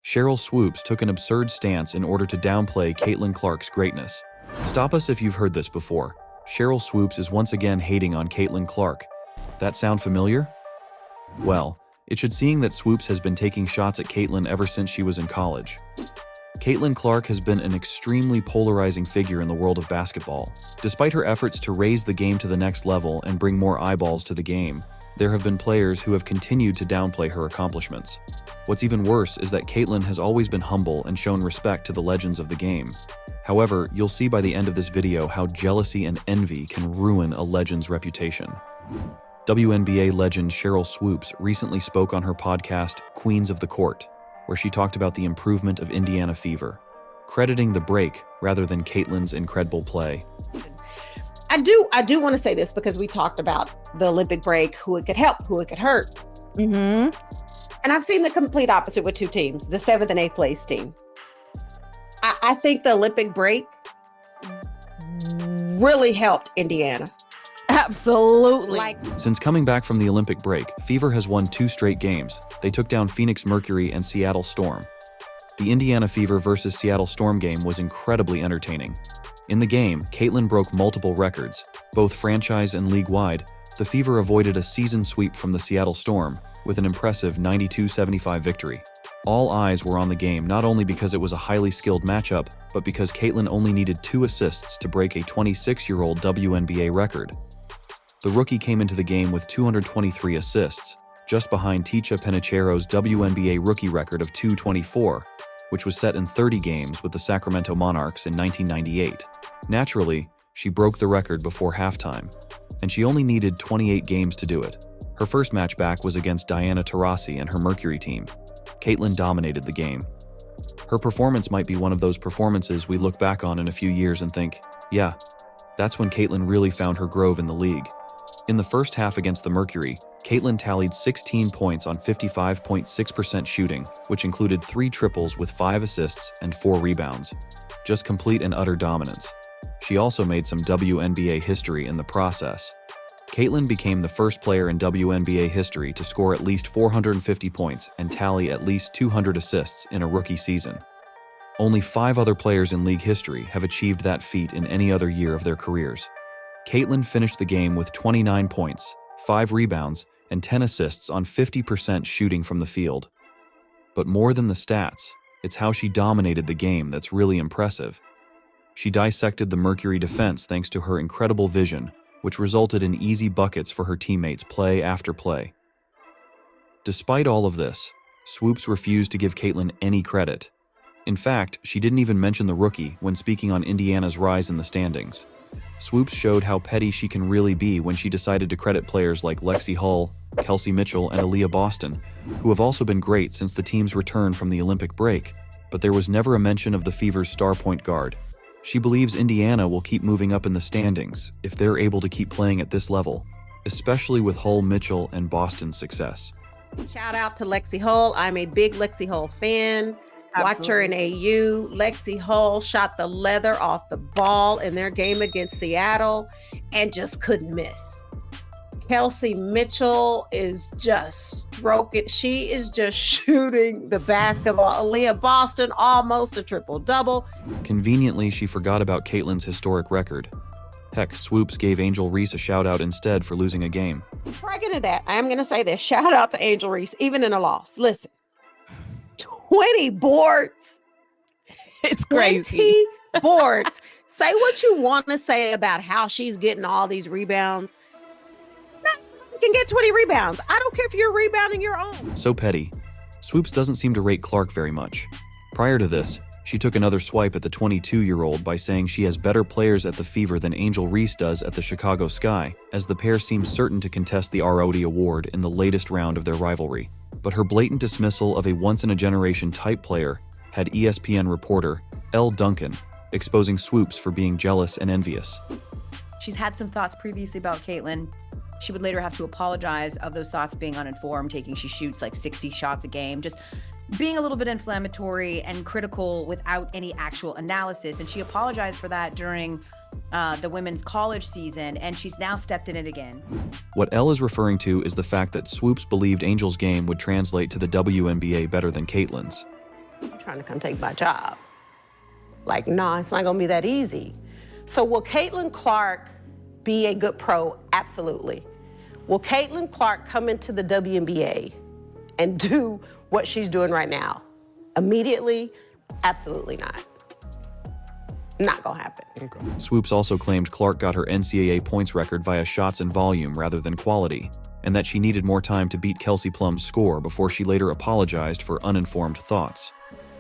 Sheryl Swoopes took an absurd stance in order to downplay Caitlin Clark's greatness. Stop us if you've heard this before. Sheryl Swoopes is once again hating on Caitlin Clark. That sound familiar? Well, it should seem that Swoopes has been taking shots at Caitlin ever since she was in college. Caitlin Clark has been an extremely polarizing figure in the world of basketball. Despite her efforts to raise the game to the next level and bring more eyeballs to the game, there have been players who have continued to downplay her accomplishments. What's even worse is that Caitlin has always been humble and shown respect to the legends of the game. However, you'll see by the end of this video how jealousy and envy can ruin a legend's reputation. WNBA legend Sheryl Swoopes recently spoke on her podcast, Queens of the Court, where she talked about the improvement of Indiana Fever, crediting the break rather than Caitlin's incredible play. I do want to say this because we talked about the Olympic break, who it could help, who it could hurt. And I've seen the complete opposite with two teams, the 7th and 8th place team. I think the Olympic break really helped Indiana. Absolutely. Since coming back from the Olympic break, Fever has won 2 straight games. They took down Phoenix Mercury and Seattle Storm. The Indiana Fever versus Seattle Storm game was incredibly entertaining. In the game, Caitlin broke multiple records, both franchise and league-wide. The Fever avoided a season sweep from the Seattle Storm with an impressive 92-75 victory. All eyes were on the game not only because it was a highly skilled matchup, but because Caitlin only needed 2 assists to break a 26-year-old WNBA record. The rookie came into the game with 223 assists, just behind Ticha Penicheiro's WNBA rookie record of 224, which was set in 30 games with the Sacramento Monarchs in 1998. Naturally, she broke the record before halftime, and she only needed 28 games to do it. Her first match back was against Diana Taurasi and her Mercury team. Caitlin dominated the game. Her performance might be one of those performances we look back on in a few years and think, yeah, that's when Caitlin really found her groove in the league. In the first half against the Mercury, Caitlin tallied 16 points on 55.6% shooting, which included 3 triples with 5 assists and 4 rebounds. Just complete and utter dominance. She also made some WNBA history in the process. Caitlin became the first player in WNBA history to score at least 450 points and tally at least 200 assists in a rookie season. Only 5 other players in league history have achieved that feat in any other year of their careers. Caitlin finished the game with 29 points, 5 rebounds, and 10 assists on 50% shooting from the field. But more than the stats, it's how she dominated the game that's really impressive. She dissected the Mercury defense thanks to her incredible vision, which resulted in easy buckets for her teammates play after play. Despite all of this, Swoopes refused to give Caitlin any credit. In fact, she didn't even mention the rookie when speaking on Indiana's rise in the standings. Swoopes showed how petty she can really be when she decided to credit players like Lexi Hull, Kelsey Mitchell, and Aaliyah Boston, who have also been great since the team's return from the Olympic break, but there was never a mention of the Fever's star point guard. She believes Indiana will keep moving up in the standings if they're able to keep playing at this level, especially with Hull, Mitchell, and Boston's success. Shout out to Lexi Hull. I'm a big Lexi Hull fan. Watch her in AU. Lexi Hull shot the leather off the ball in their game against Seattle and just couldn't miss. Kelsey Mitchell is just stroking. She is just shooting the basketball. Aaliyah Boston, almost a triple-double. Conveniently, she forgot about Caitlin's historic record. Heck, Swoopes gave Angel Reese a shout-out instead for losing a game. Before I get into that, I am going to say this. Shout out to Angel Reese, even in a loss. Listen, 20 boards. It's crazy. 20 boards. Say what you want to say about how she's getting all these rebounds. You can get 20 rebounds. I don't care if you're rebounding your own. So petty. Swoopes doesn't seem to rate Clark very much. Prior to this, she took another swipe at the 22-year-old by saying she has better players at the Fever than Angel Reese does at the Chicago Sky, as the pair seem certain to contest the ROD award in the latest round of their rivalry. But her blatant dismissal of a once-in-a-generation type player had ESPN reporter Elle Duncan exposing Swoopes for being jealous and envious. She's had some thoughts previously about Caitlin. She would later have to apologize of those thoughts being uninformed, she shoots like 60 shots a game, just being a little bit inflammatory and critical without any actual analysis. And she apologized for that during the women's college season, and she's now stepped in it again. What Elle is referring to is the fact that Swoopes believed Angel's game would translate to the WNBA better than Caitlin's. You're trying to come take my job. Like, nah, it's not gonna be that easy. So will Caitlin Clark be a good pro? Absolutely. Will Caitlin Clark come into the WNBA and do what she's doing right now? Immediately? Absolutely not. Not gonna happen. Okay. Swoopes also claimed Clark got her NCAA points record via shots and volume rather than quality, and that she needed more time to beat Kelsey Plum's score before she later apologized for uninformed thoughts.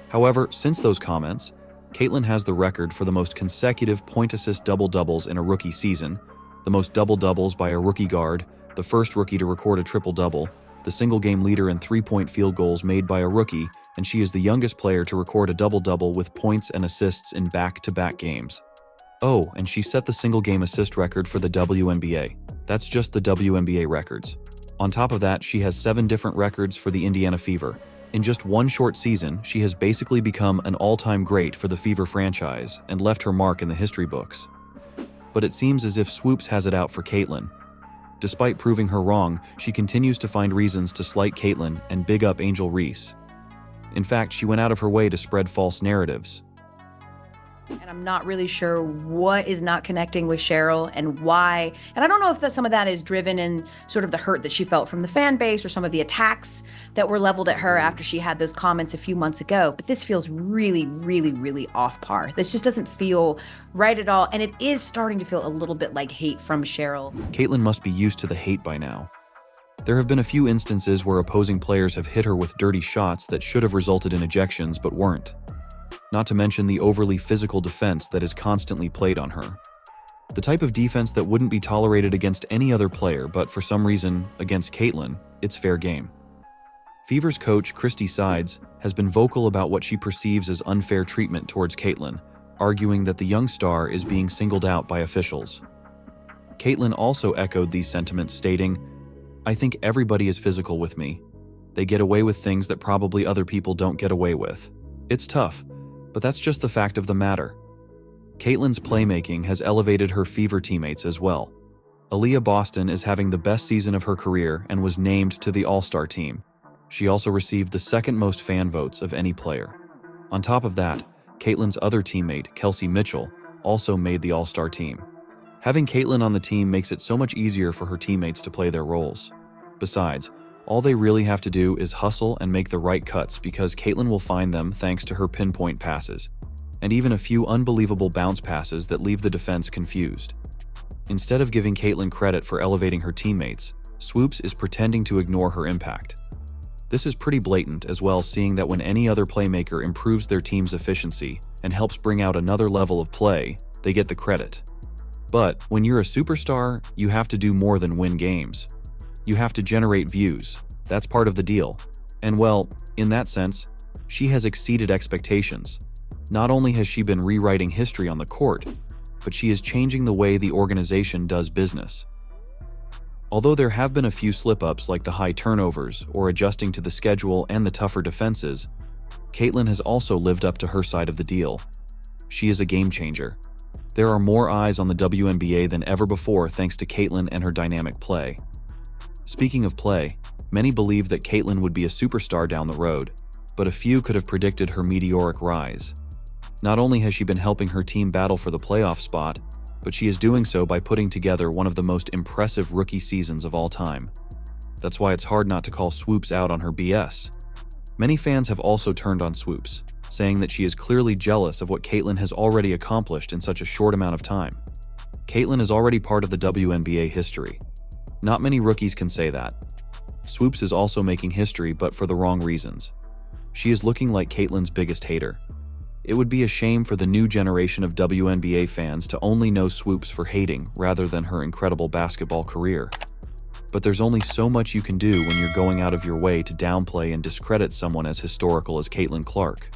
However, since those comments, Caitlin has the record for the most consecutive point-assist double-doubles in a rookie season, the most double-doubles by a rookie guard, the first rookie to record a triple-double, the single-game leader in three-point field goals made by a rookie, and she is the youngest player to record a double-double with points and assists in back-to-back games. Oh, and she set the single-game assist record for the WNBA. That's just the WNBA records. On top of that, she has 7 different records for the Indiana Fever. In just one short season, she has basically become an all-time great for the Fever franchise and left her mark in the history books. But it seems as if Swoopes has it out for Caitlin. Despite proving her wrong, she continues to find reasons to slight Caitlin and big up Angel Reese. In fact, she went out of her way to spread false narratives. And I'm not really sure what is not connecting with Sheryl and why. And I don't know if some of that is driven in sort of the hurt that she felt from the fan base or some of the attacks that were leveled at her after she had those comments a few months ago. But this feels really, really, really off par. This just doesn't feel right at all. And it is starting to feel a little bit like hate from Sheryl. Caitlin must be used to the hate by now. There have been a few instances where opposing players have hit her with dirty shots that should have resulted in ejections but weren't. Not to mention the overly physical defense that is constantly played on her. The type of defense that wouldn't be tolerated against any other player, but for some reason, against Caitlin, it's fair game. Fever's coach, Christy Sides, has been vocal about what she perceives as unfair treatment towards Caitlin, arguing that the young star is being singled out by officials. Caitlin also echoed these sentiments, stating, "I think everybody is physical with me. They get away with things that probably other people don't get away with. It's tough, but that's just the fact of the matter." Caitlin's playmaking has elevated her Fever teammates as well. Aaliyah Boston is having the best season of her career and was named to the All-Star team. She also received the second most fan votes of any player. On top of that, Caitlin's other teammate, Kelsey Mitchell, also made the All-Star team. Having Caitlin on the team makes it so much easier for her teammates to play their roles. Besides, all they really have to do is hustle and make the right cuts because Caitlin will find them thanks to her pinpoint passes, and even a few unbelievable bounce passes that leave the defense confused. Instead of giving Caitlin credit for elevating her teammates, Swoopes is pretending to ignore her impact. This is pretty blatant as well, seeing that when any other playmaker improves their team's efficiency and helps bring out another level of play, they get the credit. But when you're a superstar, you have to do more than win games. You have to generate views. That's part of the deal. And well, in that sense, she has exceeded expectations. Not only has she been rewriting history on the court, but she is changing the way the organization does business. Although there have been a few slip-ups like the high turnovers or adjusting to the schedule and the tougher defenses, Caitlin has also lived up to her side of the deal. She is a game changer. There are more eyes on the WNBA than ever before thanks to Caitlin and her dynamic play. Speaking of play, many believe that Caitlin would be a superstar down the road, but a few could have predicted her meteoric rise. Not only has she been helping her team battle for the playoff spot, but she is doing so by putting together one of the most impressive rookie seasons of all time. That's why it's hard not to call Swoopes out on her BS. Many fans have also turned on Swoopes, saying that she is clearly jealous of what Caitlin has already accomplished in such a short amount of time. Caitlin is already part of the WNBA history. Not many rookies can say that. Swoopes is also making history, but for the wrong reasons. She is looking like Caitlin's biggest hater. It would be a shame for the new generation of WNBA fans to only know Swoopes for hating rather than her incredible basketball career. But there's only so much you can do when you're going out of your way to downplay and discredit someone as historical as Caitlin Clark.